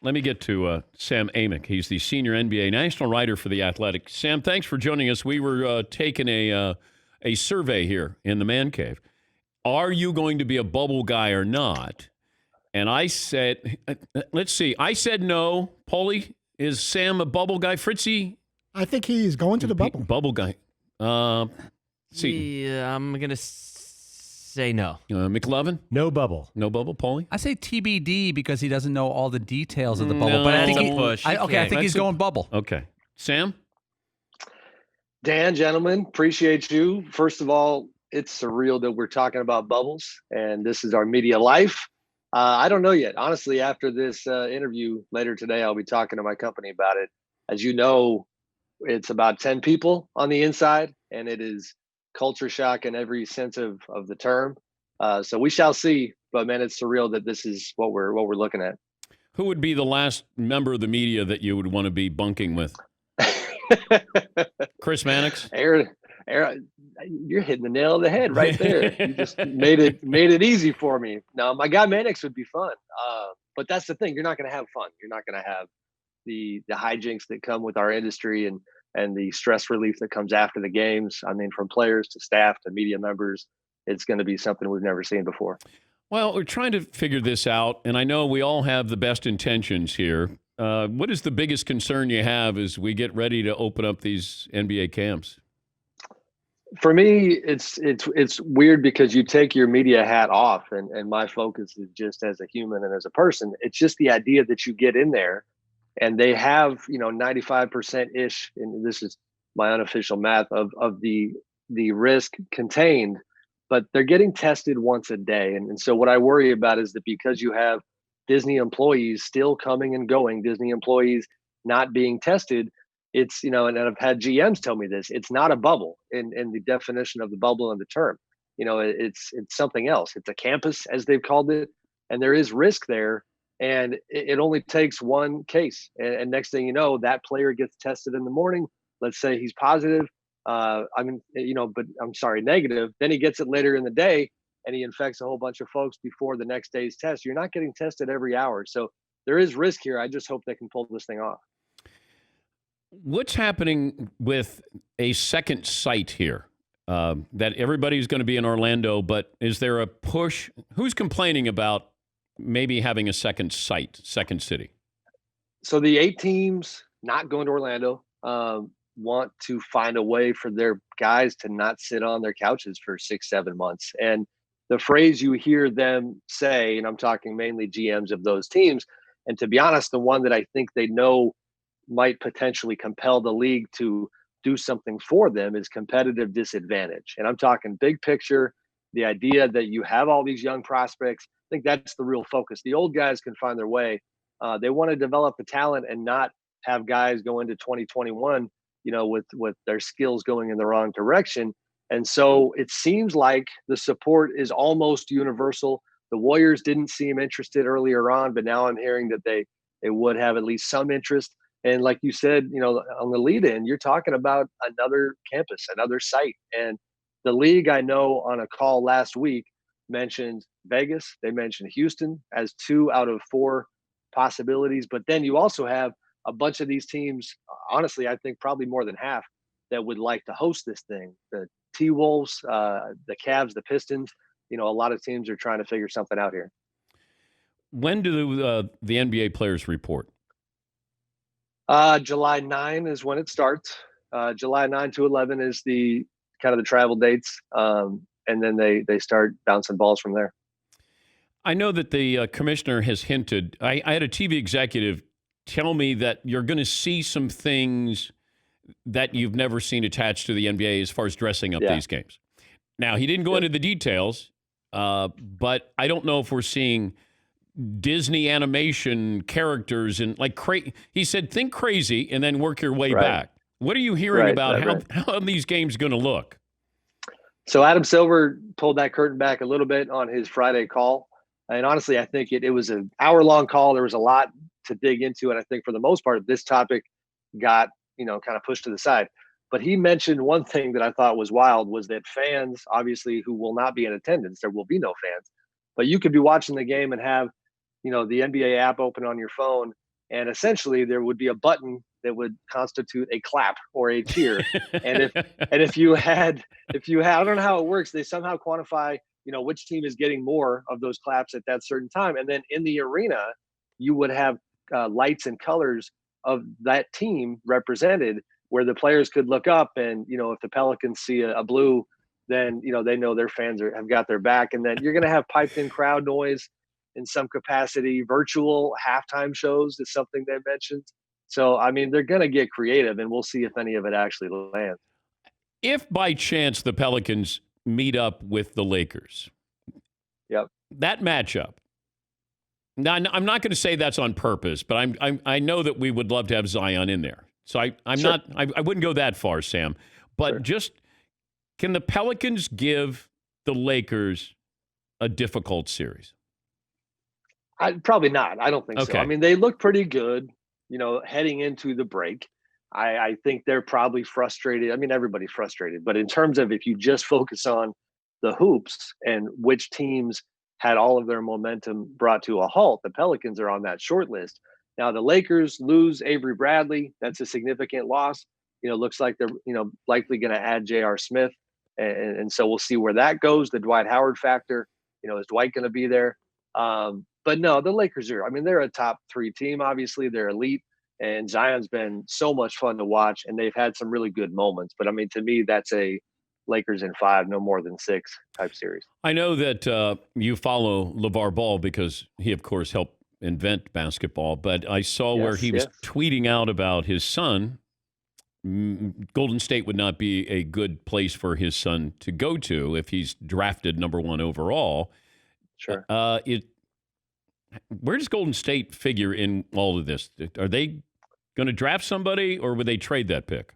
Let me get to Sam Amick. He's the senior NBA national writer for The Athletic. Sam, thanks for joining us. We were taking a survey here in the Man Cave. Are you going to be a bubble guy or not? And I said, let's see. I said no. Paulie, is Sam a bubble guy? Fritzy? I think he's going to the bubble. Bubble guy. Yeah, I'm going to say no. McLovin? No bubble. No bubble, Paulie? I say TBD because he doesn't know all the details of the bubble. But I think I think he's going bubble. Okay. Sam? Dan, gentlemen, appreciate you. First of all, it's surreal that we're talking about bubbles, and this is our media life. I don't know yet. Honestly, after this interview later today, I'll be talking to my company about it. As you know, it's about 10 people on the inside, and it is culture shock in every sense of the term. So we shall see. But man, it's surreal that this is what we're looking at. Who would be the last member of the media that you would want to be bunking with? Chris Mannix? Aaron, you're hitting the nail on the head right there. You just made it easy for me. Now, my guy Mannix would be fun. But that's the thing. You're not going to have fun. You're not going to have the hijinks that come with our industry and the stress relief that comes after the games. I mean, from players to staff to media members, it's going to be something we've never seen before. Well, we're trying to figure this out, and I know we all have the best intentions here. What is the biggest concern you have as we get ready to open up these NBA camps? For me, it's weird because you take your media hat off, and my focus is just as a human and as a person. It's just the idea that you get in there and they have, 95%-ish, and this is my unofficial math of the risk contained, but they're getting tested once a day. And so what I worry about is that because you have Disney employees still coming and going, Disney employees not being tested, it's, and I've had GMs tell me this, it's not a bubble in the definition of the bubble and the term. It's something else. It's a campus, as they've called it, and there is risk there. And it only takes one case. And next thing you know, that player gets tested in the morning. Let's say he's positive. Negative. Then he gets it later in the day and he infects a whole bunch of folks before the next day's test. You're not getting tested every hour. So there is risk here. I just hope they can pull this thing off. What's happening with a second site here? That everybody's going to be in Orlando, but is there a push? Who's complaining about maybe having a second site, second city? So the 8 teams not going to Orlando want to find a way for their guys to not sit on their couches for 6-7 months. And the phrase you hear them say, and I'm talking mainly GMs of those teams, and to be honest, the one that I think they know might potentially compel the league to do something for them is competitive disadvantage. And I'm talking big picture, the idea that you have all these young prospects. I think that's the real focus. The old guys can find their way. They want to develop the talent and not have guys go into 2021, with their skills going in the wrong direction. And so it seems like the support is almost universal. The Warriors didn't seem interested earlier on, but now I'm hearing that they would have at least some interest. And like you said, on the lead in, you're talking about another campus, another site. And the league, I know on a call last week, mentioned Vegas. They mentioned Houston as 2 out of 4 possibilities. But then you also have a bunch of these teams, honestly, I think probably more than half, that would like to host this thing. The T-Wolves, the Cavs, the Pistons, a lot of teams are trying to figure something out here. When do the NBA players report? July 9 is when it starts. July 9 to 11 is the kind of the travel dates. And then they start bouncing balls from there. I know that the commissioner has hinted. I had a TV executive tell me that you're going to see some things that you've never seen attached to the NBA as far as dressing up these games. Now, he didn't go into the details, but I don't know if we're seeing Disney animation characters and he said, think crazy and then work your way back. What are you hearing about how are these games going to look? So Adam Silver pulled that curtain back a little bit on his Friday call. And honestly, I think it was an hour-long call. There was a lot to dig into. And I think for the most part, this topic got, kind of pushed to the side. But he mentioned one thing that I thought was wild was that fans, obviously, who will not be in attendance, there will be no fans. But you could be watching the game and have, the NBA app open on your phone and essentially there would be a button that would constitute a clap or a cheer. And if you had, I don't know how it works. They somehow quantify, which team is getting more of those claps at that certain time. And then in the arena, you would have lights and colors of that team represented, where the players could look up and, if the Pelicans see a blue, then, they know their fans have got their back. And then you're going to have piped in crowd noise in some capacity. Virtual halftime shows is something they mentioned. So, I mean, they're going to get creative, and we'll see if any of it actually lands. If by chance the Pelicans meet up with the Lakers, yep, that matchup. Now, I'm not going to say that's on purpose, but I know that we would love to have Zion in there. So I'm sure. not. I wouldn't go that far, Sam. But sure. Just can the Pelicans give the Lakers a difficult series? Probably not. I don't think okay. so. I mean, they look pretty good, heading into the break. I think they're probably frustrated. I mean, everybody's frustrated. But in terms of if you just focus on the hoops and which teams had all of their momentum brought to a halt, the Pelicans are on that short list. Now, the Lakers lose Avery Bradley. That's a significant loss. Looks like they're, likely going to add J.R. Smith. And so we'll see where that goes. The Dwight Howard factor, is Dwight going to be there? But no, the Lakers they're a top 3 team. Obviously, they're elite. And Zion's been so much fun to watch, and they've had some really good moments. But, to me, that's a Lakers in 5, no more than 6 type series. I know that you follow LeVar Ball because he, of course, helped invent basketball. But I saw where he was tweeting out about his son. Golden State would not be a good place for his son to go to if he's drafted number 1 overall. Sure. Where does Golden State figure in all of this? Are they going to draft somebody, or would they trade that pick?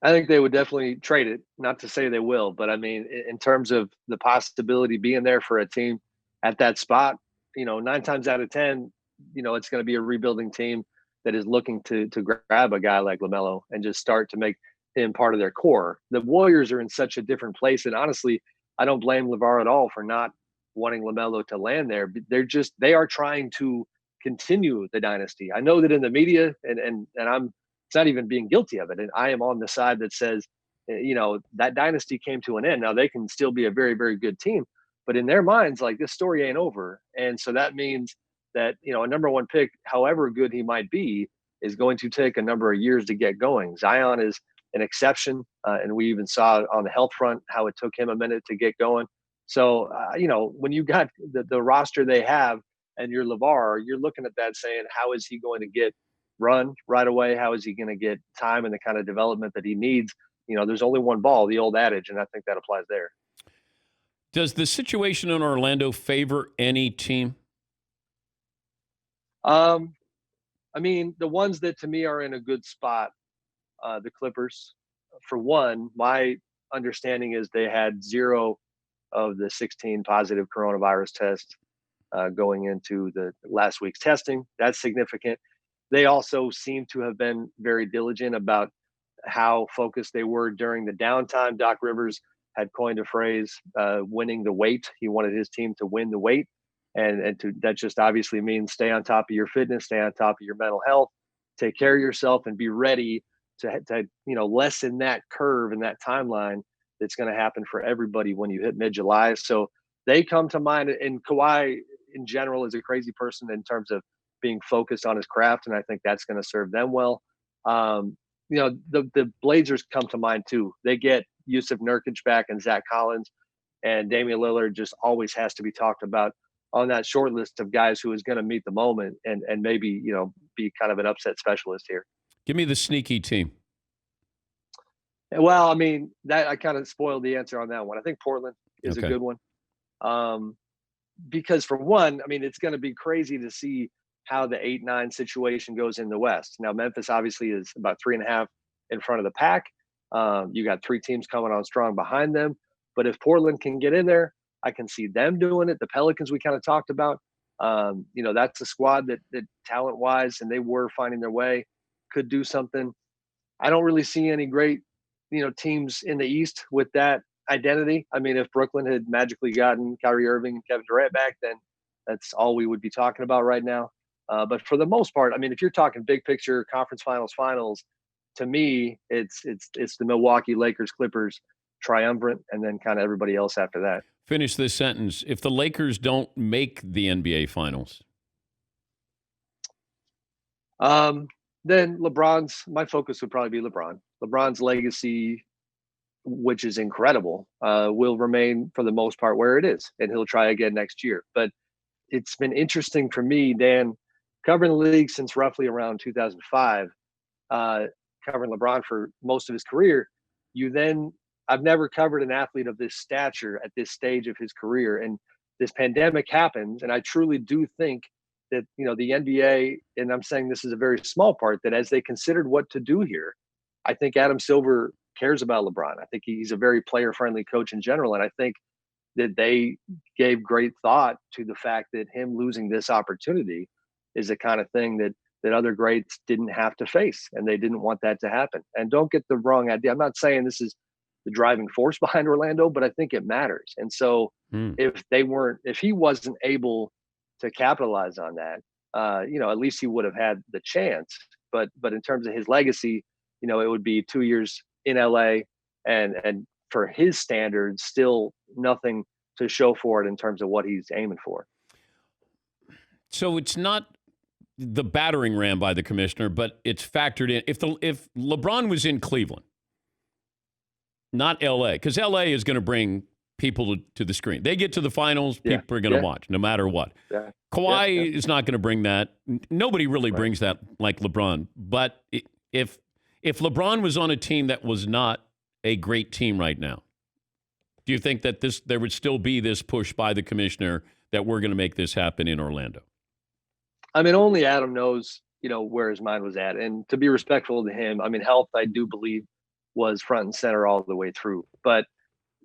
I think they would definitely trade it. Not to say they will, but in terms of the possibility being there for a team at that spot, 9 times out of 10, it's going to be a rebuilding team that is looking to grab a guy like LaMelo and just start to make him part of their core. The Warriors are in such a different place, and honestly, I don't blame LeVar at all for not wanting LaMelo to land there. They are trying to continue the dynasty. I know that in the media, and it's not even being guilty of it. And I am on the side that says, that dynasty came to an end. Now they can still be a very, very good team, but in their minds, like, this story ain't over. And so that means that, a number 1 pick, however good he might be, is going to take a number of years to get going. Zion is an exception. And we even saw on the health front how it took him a minute to get going. So, when you got the roster they have and you're LeVar, you're looking at that saying, how is he going to get run right away? How is he going to get time and the kind of development that he needs? There's only one ball, the old adage, and I think that applies there. Does the situation in Orlando favor any team? The ones that to me are in a good spot, the Clippers. For one, my understanding is they had 0 of the 16 positive coronavirus tests going into the last week's testing. That's significant. They also seem to have been very diligent about how focused they were during the downtime. Doc Rivers had coined a phrase, winning the weight. He wanted his team to win the weight. And that just obviously means stay on top of your fitness, stay on top of your mental health, take care of yourself, and be ready to lessen that curve and that timeline that's going to happen for everybody when you hit mid-July. So they come to mind. And Kawhi in general is a crazy person in terms of being focused on his craft, and I think that's going to serve them well. The Blazers come to mind too. They get Yusuf Nurkic back and Zach Collins, and Damian Lillard just always has to be talked about on that short list of guys who is going to meet the moment and maybe, be kind of an upset specialist here. Give me the sneaky team. Well, that I kind of spoiled the answer on that one. I think Portland is a good one. Because for one, it's going to be crazy to see how the 8-9 situation goes in the West. Now, Memphis obviously is about 3.5 in front of the pack. You got 3 teams coming on strong behind them. But if Portland can get in there, I can see them doing it. The Pelicans we kind of talked about, that's a squad that talent-wise, and they were finding their way, could do something. I don't really see any great, teams in the East with that identity. If Brooklyn had magically gotten Kyrie Irving and Kevin Durant back, then that's all we would be talking about right now. But for the most part, I mean, if you're talking big picture, conference finals, to me, it's the Milwaukee Lakers, Clippers triumvirate, and then kind of everybody else after that. Finish this sentence. If the Lakers don't make the NBA Finals, then my focus would probably be LeBron. LeBron's legacy, which is incredible, will remain for the most part where it is, and he'll try again next year. But it's been interesting for me, Dan, covering the league since roughly around 2005, covering LeBron for most of his career. I've never covered an athlete of this stature at this stage of his career, and this pandemic happens, and I truly do think that the NBA, and I'm saying this is a very small part, that as they considered what to do here, I think Adam Silver cares about LeBron. I think he's a very player-friendly coach in general, and I think that they gave great thought to the fact that him losing this opportunity is the kind of thing that other greats didn't have to face, and they didn't want that to happen. And don't get the wrong idea. I'm not saying this is the driving force behind Orlando, but I think it matters. And so if he wasn't able to capitalize on that, at least he would have had the chance. But in terms of his legacy, it would be 2 years in LA, and for his standards, still nothing to show for it in terms of what he's aiming for. So it's not the battering ram by the commissioner, but it's factored in. If LeBron was in Cleveland, not LA, because LA is going to bring people to the screen. They get to the finals, people are going to watch, no matter what. Yeah. Kawhi is not going to bring that. Nobody really brings that like LeBron. But if LeBron was on a team that was not a great team right now, do you think that there would still be this push by the commissioner that we're going to make this happen in Orlando? I mean, only Adam knows, where his mind was at. And to be respectful to him, I mean, health, I do believe, was front and center all the way through. But,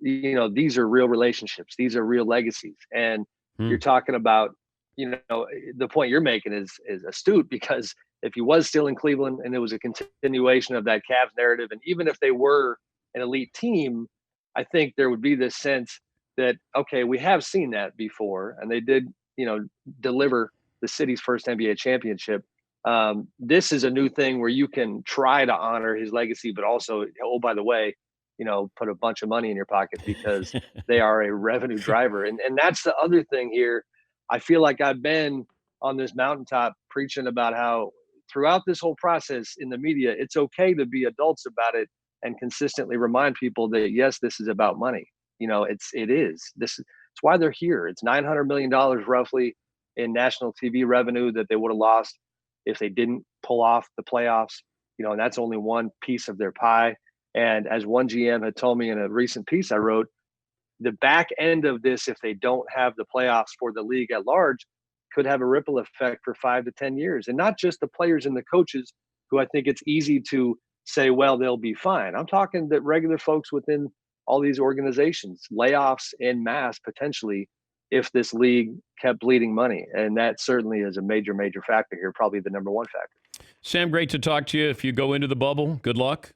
these are real relationships. These are real legacies. And you're talking about, the point you're making is astute, because if he was still in Cleveland and it was a continuation of that Cavs narrative, and even if they were an elite team, I think there would be this sense that, okay, we have seen that before, and they did, deliver the city's first NBA championship. This is a new thing where you can try to honor his legacy, but also, oh, by the way, put a bunch of money in your pocket, because they are a revenue driver. And that's the other thing here. I feel like I've been on this mountaintop preaching about how throughout this whole process in the media, it's okay to be adults about it and consistently remind people that, yes, this is about money. It's why they're here. It's $900 million roughly in national TV revenue that they would have lost if they didn't pull off the playoffs, and that's only one piece of their pie. And as one GM had told me in a recent piece I wrote, the back end of this, if they don't have the playoffs for the league at large, could have a ripple effect for 5 to 10 years. And not just the players and the coaches, who I think it's easy to say, well, they'll be fine. I'm talking that regular folks within all these organizations, layoffs en masse potentially, if this league kept bleeding money. And that certainly is a major, major factor here, probably the number one factor. Sam, great to talk to you. If you go into the bubble, good luck.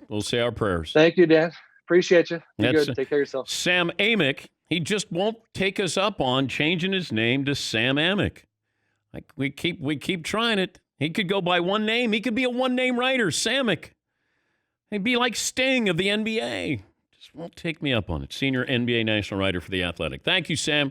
We'll say our prayers. Thank you, Dan. Appreciate you. Be good. Take care of yourself. Sam Amick, he just won't take us up on changing his name to Sam Amick. Like we keep trying it. He could go by one name. He could be a one-name writer, Samick. He'd be like Sting of the NBA. Just won't take me up on it. Senior NBA national writer for The Athletic. Thank you, Sam.